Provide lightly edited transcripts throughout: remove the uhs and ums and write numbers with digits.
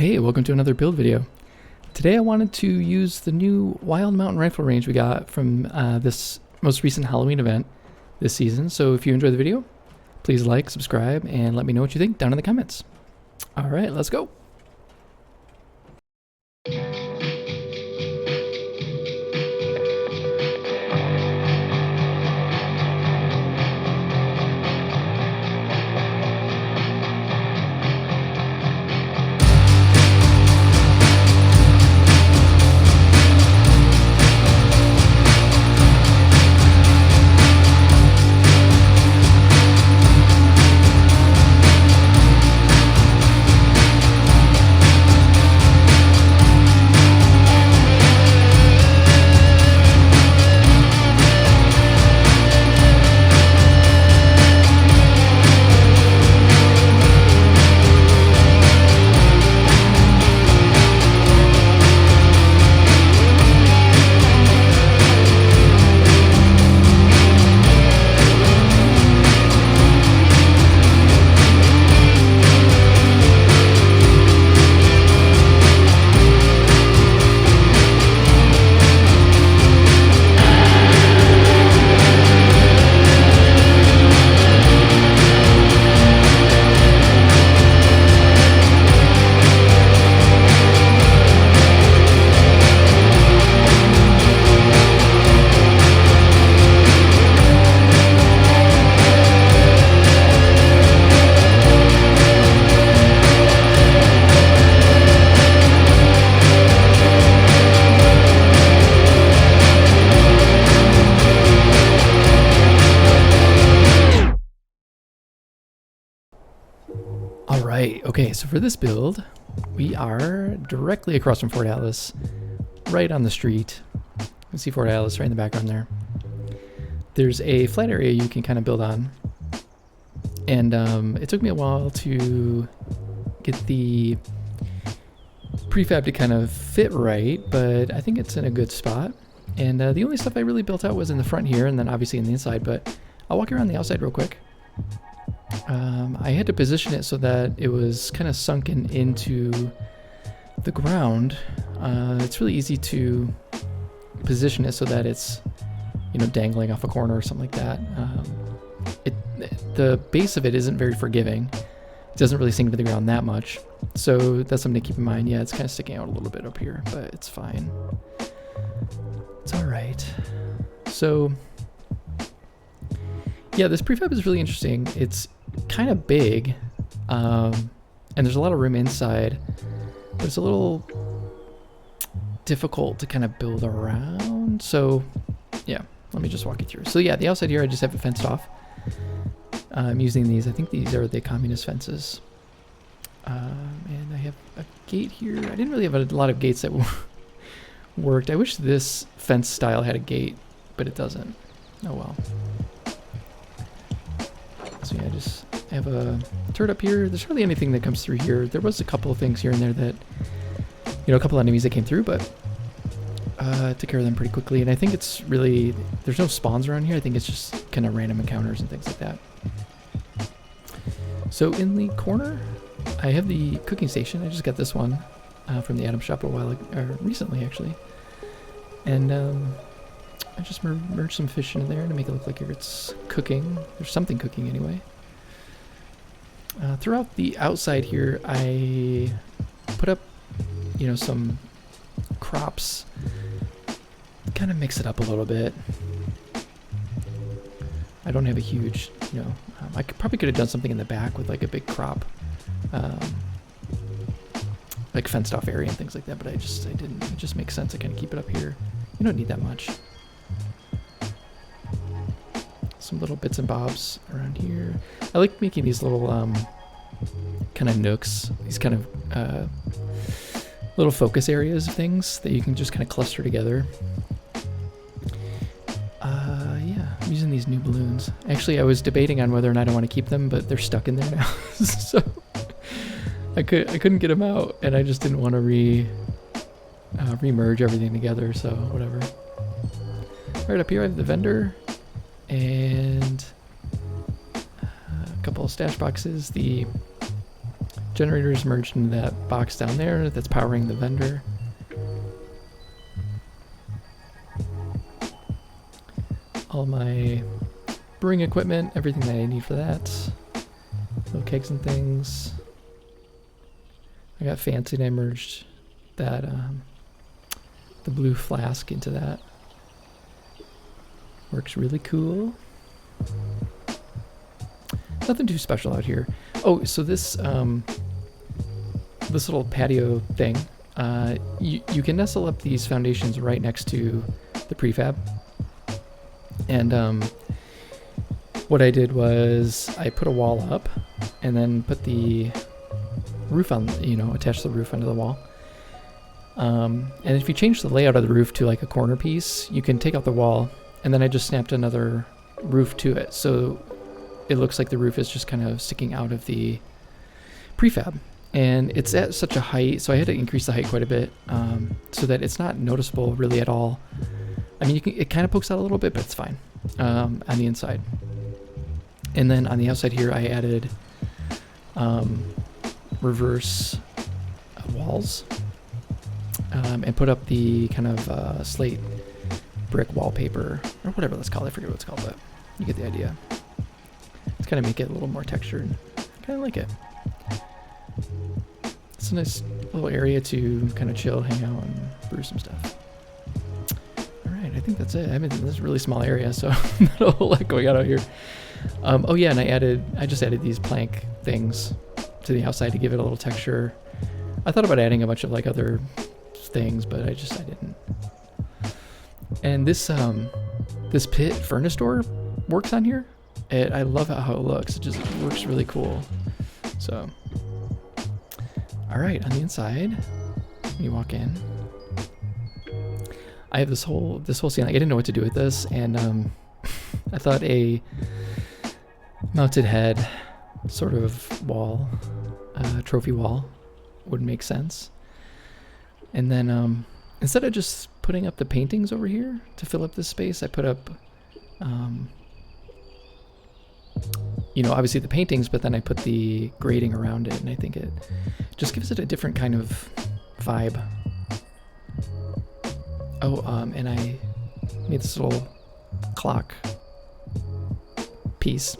Hey, welcome to another build video. Today I wanted to use the new Wild Mountain Rifle range we got from this most recent Halloween event this season. So if you enjoyed the video, please like, subscribe, and let me know what you think down in the comments. All right, let's go. Alright, okay, so for this build, we are directly across from Fort Atlas, right on the street. You can see Fort Atlas right in the background there. There's a flat area you can kind of build on, and it took me a while to get the prefab to kind of fit right, but I think it's in a good spot. And the only stuff I really built out was in the front here, and then obviously in the inside, but I'll walk around the outside real quick. I had to position it so that it was kind of sunken into the ground. It's really easy to position it so that it's, you know, dangling off a corner or something like that. The base of it isn't very forgiving. It doesn't really sink to the ground that much. So that's something to keep in mind. Yeah, it's kind of sticking out a little bit up here, but it's fine. It's all right. So yeah, this prefab is really interesting. It's kind of big, and there's a lot of room inside, but it's a little difficult to kind of build around. So yeah, let me just walk you through. So yeah, the outside here, I just have it fenced off. I'm using these, I think these are the communist fences. And I have a gate here. I didn't really have a lot of gates that worked. I wish this fence style had a gate, but it doesn't. Oh well. So yeah, I have a turret up here. There's hardly anything that comes through here. There was a couple of things here and there that, you know, a couple of enemies that came through, but took care of them pretty quickly. And I think it's really, there's no spawns around here. I think it's just kind of random encounters and things like that. So in the corner, I have the cooking station. I just got this one from the item shop a while ago, or recently actually. And I just merged some fish into there to make it look like it's cooking. There's something cooking anyway. Throughout the outside here, I put up, you know, some crops. Kind of mix it up a little bit. I don't have a huge, you know, I probably could have done something in the back with like a big crop, like fenced off area and things like that, but I didn't. It just makes sense to kind of keep it up here. You don't need that much. Some little bits and bobs around here. I like making these little kind of nooks, these kind of little focus areas of things that you can just kind of cluster together. Yeah, I'm using these new balloons. Actually, I was debating on whether or not I want to keep them, but they're stuck in there now. So I couldn't get them out, and I just didn't want to re-merge everything together, so whatever. Right up here I have the vendor and a couple of stash boxes. The Generators merged into that box down there that's powering the vendor. All my brewing equipment, everything that I need for that. Little kegs and things. I got fancy and I merged that the blue flask into that. Works really cool. Nothing too special out here. Oh, so this this little patio thing, you can nestle up these foundations right next to the prefab. And what I did was I put a wall up and then put the roof on, attach the roof onto the wall. And if you change the layout of the roof to like a corner piece, you can take out the wall, and then I just snapped another roof to it. So it looks like the roof is just kind of sticking out of the prefab. And it's at such a height, so I had to increase the height quite a bit, so that it's not noticeable really at all. I mean, it kind of pokes out a little bit, but it's fine on the inside. And then on the outside here, I added reverse walls and put up the kind of slate brick wallpaper, or whatever that's called. I forget what it's called, but you get the idea. It's kind of make it a little more textured. I kind of like it. It's a nice little area to kind of chill, hang out, and brew some stuff. I think that's it. I mean, this is a really small area, so not a whole lot going on out here. Oh yeah, and I just added these plank things to the outside to give it a little texture. I thought about adding a bunch of like other things, but I didn't. And this pit furnace door works on here. I love how it looks. It just works really cool. So, all right, on the inside, when you walk in, I have this whole scene. Like, I didn't know what to do with this, and I thought a mounted head sort of wall, trophy wall, would make sense. And then instead of just putting up the paintings over here to fill up this space, I put up, obviously the paintings, but then I put the grading around it, and I think it just gives it a different kind of vibe. Oh, and I made this little clock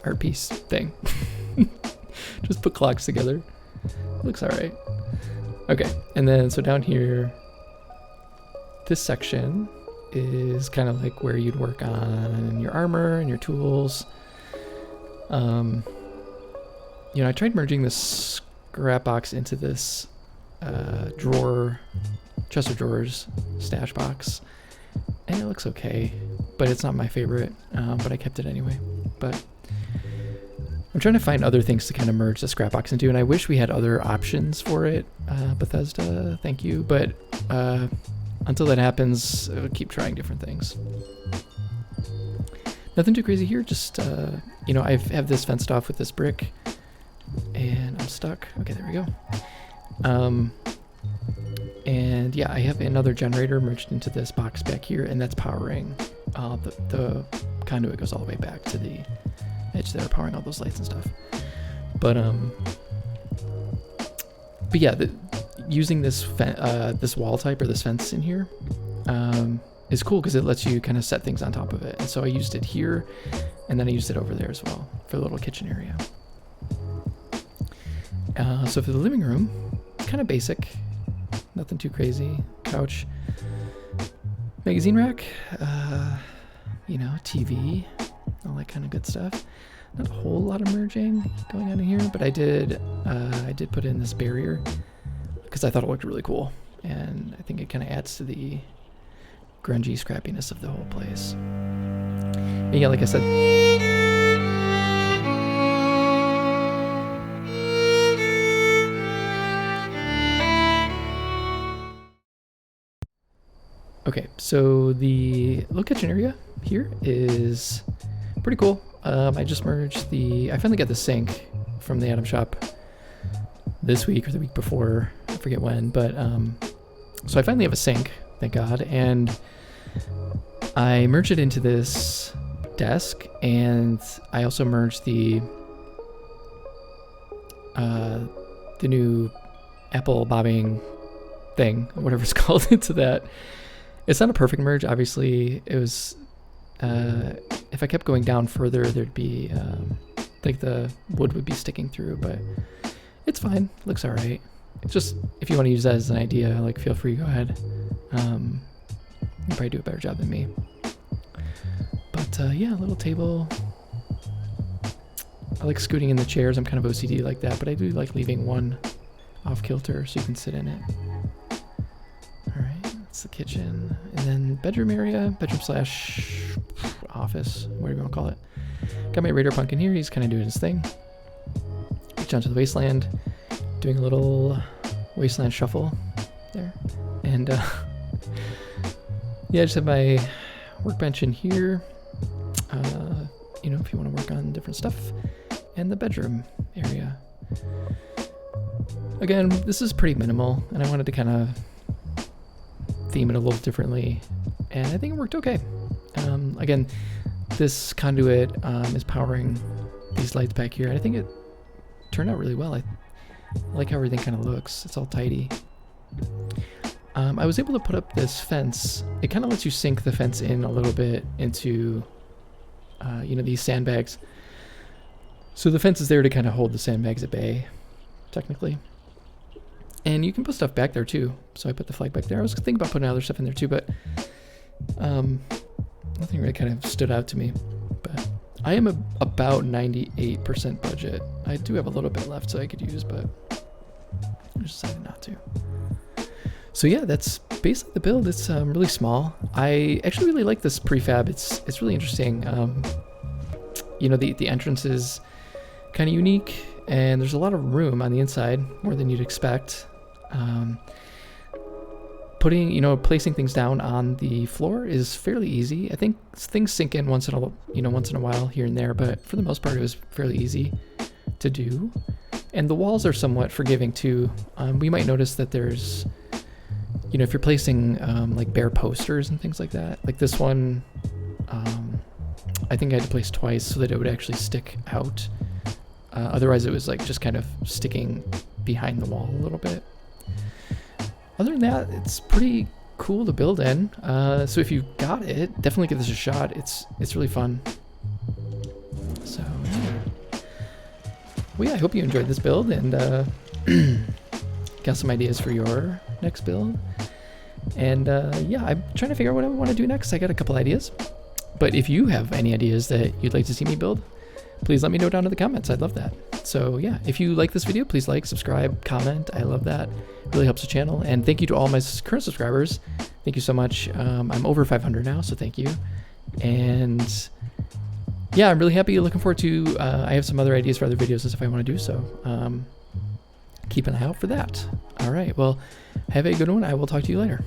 art piece thing. Just put clocks together. Looks all right. Okay, and then so down here, this section is kind of like where you'd work on your armor and your tools. I tried merging this scrap box into this chest of drawers stash box, and it looks okay, but it's not my favorite, but I kept it anyway. But I'm trying to find other things to kind of merge the scrap box into, and I wish we had other options for it. Bethesda, thank you, but until that happens, I'll keep trying different things. Nothing too crazy here, just I have this fenced off with this brick, and I'm stuck. Okay, there we go. And yeah, I have another generator merged into this box back here, and that's powering the conduit goes all the way back to the edge there, powering all those lights and stuff. But yeah, using this this wall type or this fence in here is cool because it lets you kind of set things on top of it. And so I used it here, and then I used it over there as well for the little kitchen area. So for the living room, kind of basic. Nothing too crazy. Couch, magazine rack, TV, all that kind of good stuff. Not a whole lot of merging going on in here, but I did put in this barrier because I thought it looked really cool, and I think it kind of adds to the grungy scrappiness of the whole place. And yeah, like I said. Okay, so the little kitchen area here is pretty cool. I just merged I finally got the sink from the item shop this week or the week before, I forget when, but so I finally have a sink, thank God, and I merged it into this desk, and I also merged the the new Apple bobbing thing, whatever it's called, into that. It's not a perfect merge, obviously. It was, if I kept going down further, there'd be, like the wood would be sticking through, but it's fine. Looks all right. It's just, if you want to use that as an idea, like, feel free, go ahead. You probably do a better job than me. But yeah, little table. I like scooting in the chairs. I'm kind of OCD like that, but I do like leaving one off kilter so you can sit in it. All right, that's the kitchen. And then bedroom area, bedroom slash office, whatever you want to call it. Got my Raider Punk in here. He's kind of doing his thing. Reach onto the wasteland, doing a little wasteland shuffle there. And yeah, I just have my workbench in here. You know, if you want to work on different stuff. And the bedroom area. Again, this is pretty minimal, and I wanted to kind of theme it a little differently, and I think it worked okay. Again, this conduit is powering these lights back here, and I think it turned out really well. I like how everything kind of looks. It's all tidy. I was able to put up this fence. It kind of lets you sink the fence in a little bit into, you know, these sandbags. So the fence is there to kind of hold the sandbags at bay, technically. And you can put stuff back there too. So I put the flag back there. I was thinking about putting other stuff in there too, but nothing really kind of stood out to me. But I am about 98% budget. I do have a little bit left so I could use, but I just decided not to. So yeah, that's basically the build. It's really small. I actually really like this prefab. It's really interesting. You know, the entrance is kind of unique, and there's a lot of room on the inside, more than you'd expect. Placing things down on the floor is fairly easy. I think things sink in once in a while here and there, but for the most part, it was fairly easy to do. And the walls are somewhat forgiving too. We might notice that there's, you know, if you're placing like bare posters and things like that, like this one, I think I had to place twice so that it would actually stick out. Otherwise, it was like just kind of sticking behind the wall a little bit. Other than that, it's pretty cool to build in. So if you got it, definitely give this a shot. It's really fun. So yeah. Well, yeah, I hope you enjoyed this build and got some ideas for your next build. And yeah, I'm trying to figure out what I want to do next. I got a couple ideas. But if you have any ideas that you'd like to see me build, please let me know down in the comments. I'd love that. So yeah, if you like this video, please like, subscribe, comment. I love that. It really helps the channel. And thank you to all my current subscribers. Thank you so much. I'm over 500 now, so thank you. And yeah, I'm really happy. Looking forward to, I have some other ideas for other videos and stuff I want to do. So keep an eye out for that. All right. Well, have a good one. I will talk to you later.